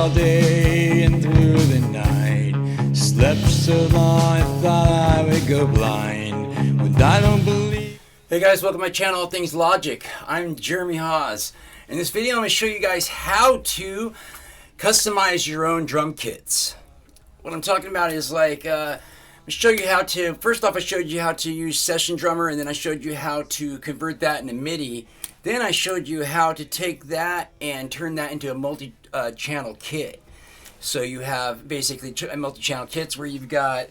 all day and through the night. Slept so long I thought I would go blind. But I don't believe. Hey guys, welcome to my channel, All Things Logic. I'm Jeremy Haas. In this video, I'm going to show you guys how to customize your own drum kits. What I'm talking about is like, I'm going to show you how to, first off I showed you how to use Session Drummer, and then I showed you how to convert that into MIDI. Then I showed you how to take that and turn that into a multi-channel kit. So you have basically multi-channel kits where you've got,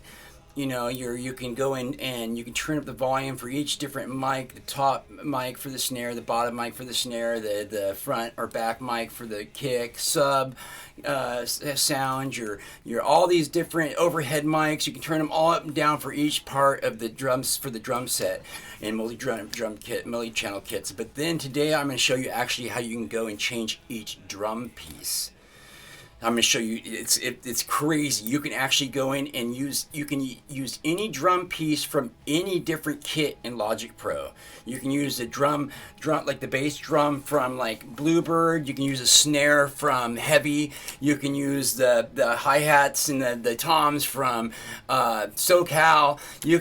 you know, you can go in and you can turn up the volume for each different mic, the top mic for the snare, the bottom mic for the snare, the front or back mic for the kick, sub, sound, your all these different overhead mics. You can turn them all up and down for each part of the drums for the drum set and multi-channel kits. But then today I'm going to show you actually how you can go and change each drum piece. I'm going to show you, it's crazy. You can actually go in and use any drum piece from any different kit in Logic Pro. You can use the drum like the bass drum from like Bluebird. You can use a snare from Heavy. You can use the hi-hats and the toms from SoCal. You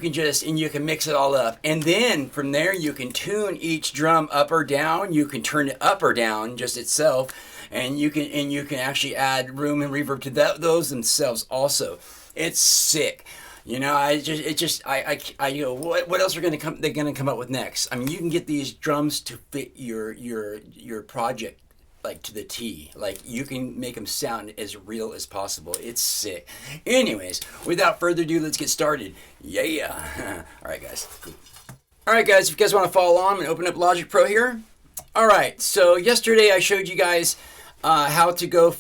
can mix it all up. And then from there you can tune each drum up or down. You can turn it up or down just itself. And you can actually add room and reverb to those themselves also. It's sick. You know, you know, what else are they're gonna come up with next? I mean, you can get these drums to fit your project like to the T. Like, you can make them sound as real as possible. It's sick. Anyways, without further ado, let's get started. Yeah. All right, guys. Cool. All right, guys. If you guys want to follow along, I'm gonna open up Logic Pro here. All right. So yesterday I showed you guys how to go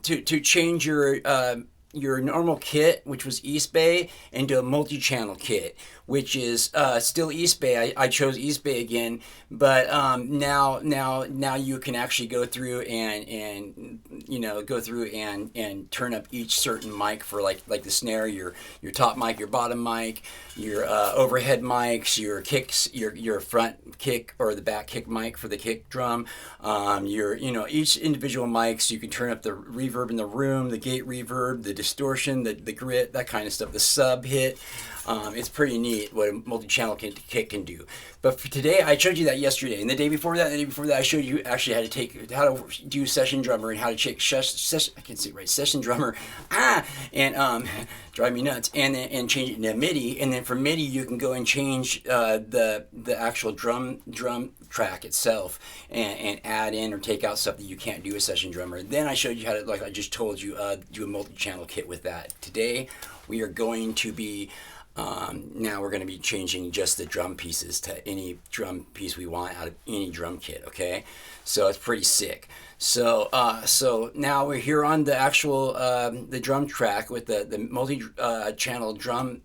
to change your normal kit, which was East Bay, into a multi-channel kit, which is still East Bay. I chose East Bay again, but now you can actually go through and you know, and turn up each certain mic for like the snare, your top mic, your bottom mic, your overhead mics, your kicks, your front kick or the back kick mic for the kick drum, each individual mics. You can turn up the reverb in the room, the gate reverb, the distortion, the grit, that kind of stuff, the sub hit. It's pretty neat what a multi-channel kit can do. But for today, I showed you that yesterday, and the day before that, I showed you actually how to do Session Drummer and how to check Session Drummer, and drive me nuts, and change it into MIDI. And then for MIDI, you can go and change the actual drum track itself and add in or take out stuff that you can't do with Session Drummer. Then I showed you how to, like I just told you, do a multi-channel kit with that. Today, we are going to be now we're going to be changing just the drum pieces to any drum piece we want out of any drum kit. Okay, so it's pretty sick. So now we're here on the actual the drum track with the multi-channel drum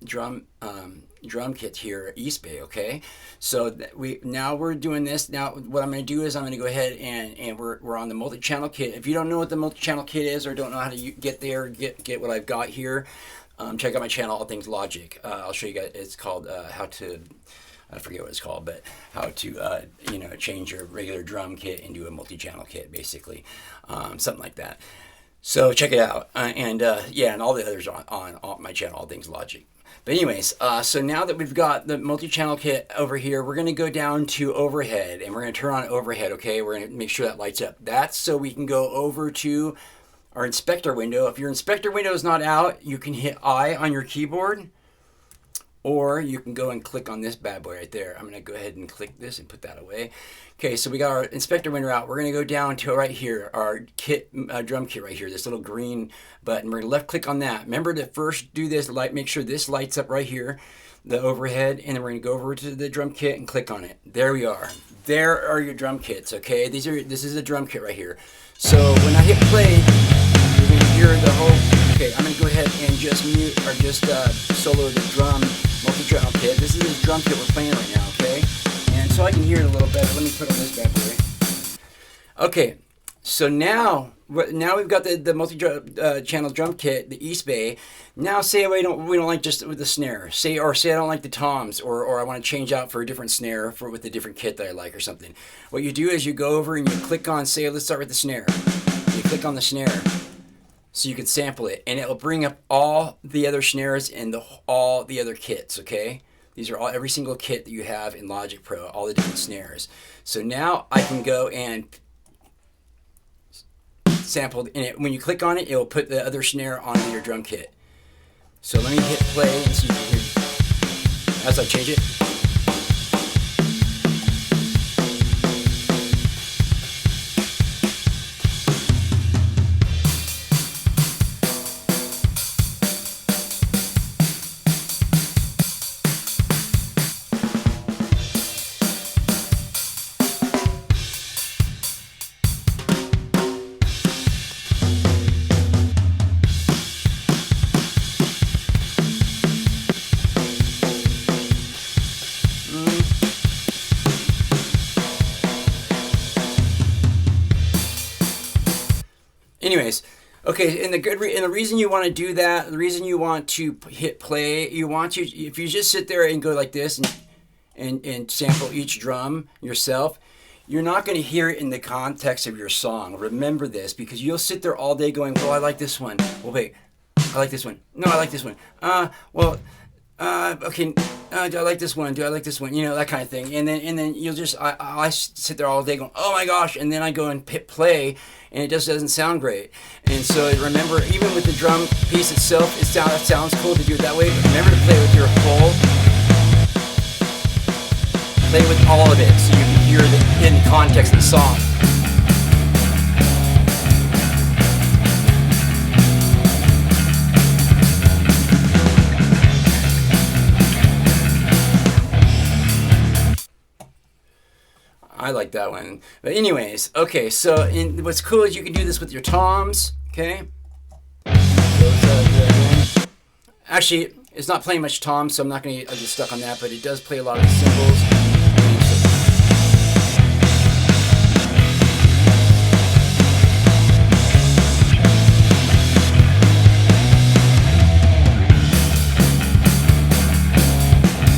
kit here at East Bay. Okay, so we're doing this. Now what I'm going to do is I'm going to go ahead and we're on the multi-channel kit. If you don't know what the multi-channel kit is or don't know how to get there, get what I've got here, check out my channel, All Things Logic. I'll show you guys. It's called how to, I forget what it's called, but how to change your regular drum kit into a multi-channel kit, basically, something like that. So check it out, and all the others on my channel, All Things Logic. But anyways, so now that we've got the multi-channel kit over here, we're going to go down to overhead, and we're going to turn on overhead. Okay, we're going to make sure that lights up. That's so we can go over to our inspector window. If your inspector window is not out, you can hit I on your keyboard, or you can go and click on this bad boy right there. I'm going to go ahead and click this and put that away. Okay, so we got our inspector window out. We're going to go down to right here, our kit, drum kit right here, this little green button. We're going to left click on that. Remember to first do this, make sure this lights up right here, the overhead, and then we're going to go over to the drum kit and click on it. There we are. There are your drum kits, okay? This is a drum kit right here. So when I hit play, you're going to hear the whole. Okay, I'm going to go ahead and just mute or just solo the drum multi-channel kit. This is the drum kit we're playing right now, okay? And so I can hear it a little better. Let me put on this bad boy. Okay, so now we've got the multi-channel drum kit, the East Bay. Now say we don't like just with the snare. Say I don't like the toms, or I want to change out for a different snare with a different kit that I like or something. What you do is you go over and you click on, say, let's start with the snare. You click on the snare so you can sample it, and it will bring up all the other snares and all the other kits, okay? These are every single kit that you have in Logic Pro, all the different snares. So now I can go and sample, and when you click on it, it will put the other snare onto your drum kit. So let me hit play and see if you hear as I change it. Anyways, okay, and the reason you want to do that, the reason you want to hit play, if you just sit there and go like this and sample each drum yourself, you're not going to hear it in the context of your song. Remember this, because you'll sit there all day going, well, I like this one. Well, wait, I like this one. No, I like this one. Okay, do I like this one? Do I like this one? You know, that kind of thing. And then you'll just, I sit there all day going, oh my gosh, and then I go and hit play, and it just doesn't sound great. And so remember, even with the drum piece itself, it sounds cool to do it that way, but remember to play with your play with all of it, so you can hear it in the context of the song. I like that one. But anyways, okay, so what's cool is you can do this with your toms, okay? Actually, it's not playing much toms, so I'm not going to get stuck on that, but it does play a lot of the cymbals.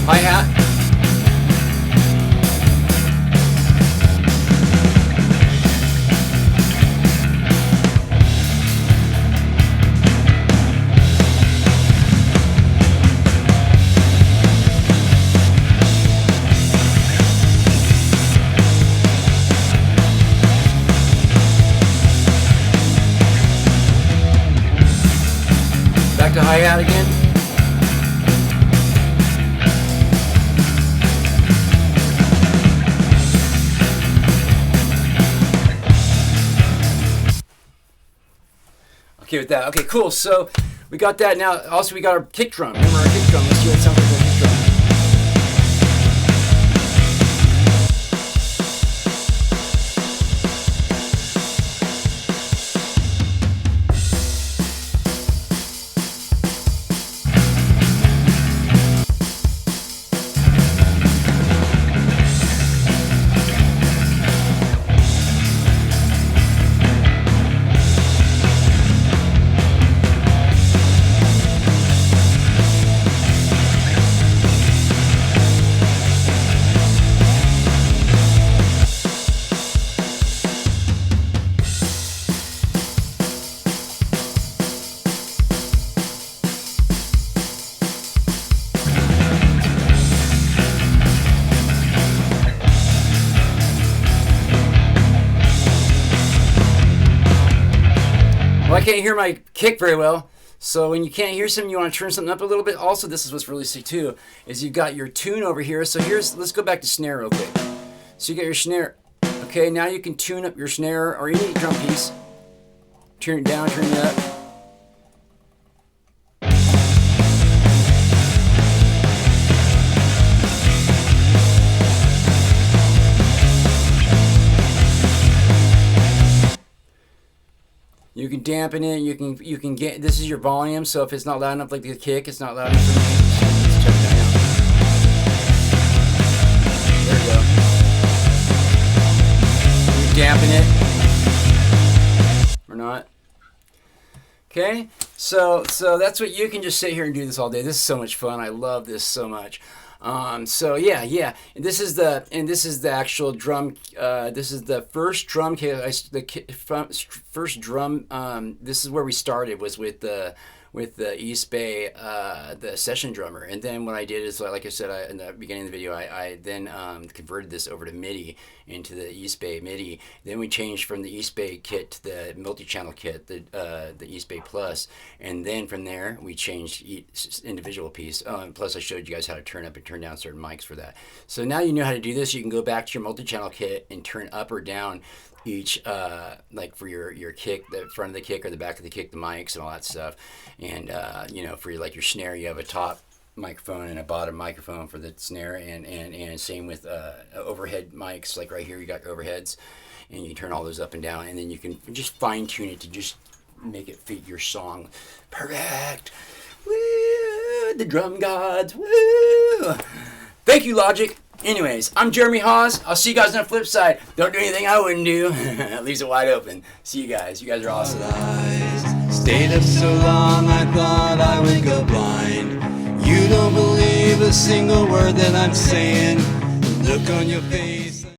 Hi-hat. Back to hi-hat again. Okay with that. Okay, cool. So we got that now. Also, we got our kick drum. Remember our kick drum. Let's see what it sounds like with our kick drum. I can't hear my kick very well, so when you can't hear something, you want to turn something up a little bit. Also, this is what's really sick too, is you've got your tune over here. So let's go back to snare real quick. So you got your snare. Okay, now you can tune up your snare or any drum piece. Turn it down, turn it up. You can dampen it. You can get. This is your volume. So if it's not loud enough, like the kick, it's not loud enough for me. Let's check that out. There we go. You dampen it or not. Okay. So that's what you can just sit here and do this all day. This is so much fun. I love this so much. So yeah. And this is the actual drum. This is the first drum kit. First drum. This is where we started, was with the East Bay, the session drummer. And then what I did is, like I said in the beginning of the video, I then converted this over to MIDI, into the East Bay MIDI. Then we changed from the East Bay kit to the multi-channel kit, the East Bay Plus. And then from there, we changed each individual piece. Plus, I showed you guys how to turn up and turn down certain mics for that. So now you know how to do this. You can go back to your multi-channel kit and turn up or down each, like for your kick, the front of the kick or the back of the kick, the mics and all that stuff. And for your snare, you have a top microphone and a bottom microphone for the snare, and same with overhead mics. Like right here, you got overheads, and you turn all those up and down, and then you can just fine tune it to just make it fit your song. Perfect. Woo! The drum gods. Woo! Thank you, Logic. Anyways, I'm Jeremy Hawes. I'll see you guys on the flip side. Don't do anything I wouldn't do. Leaves it wide open. See you guys. You guys are awesome. Stayed up so long I thought I would go blind. You don't believe a single word that I'm saying. Look on your face.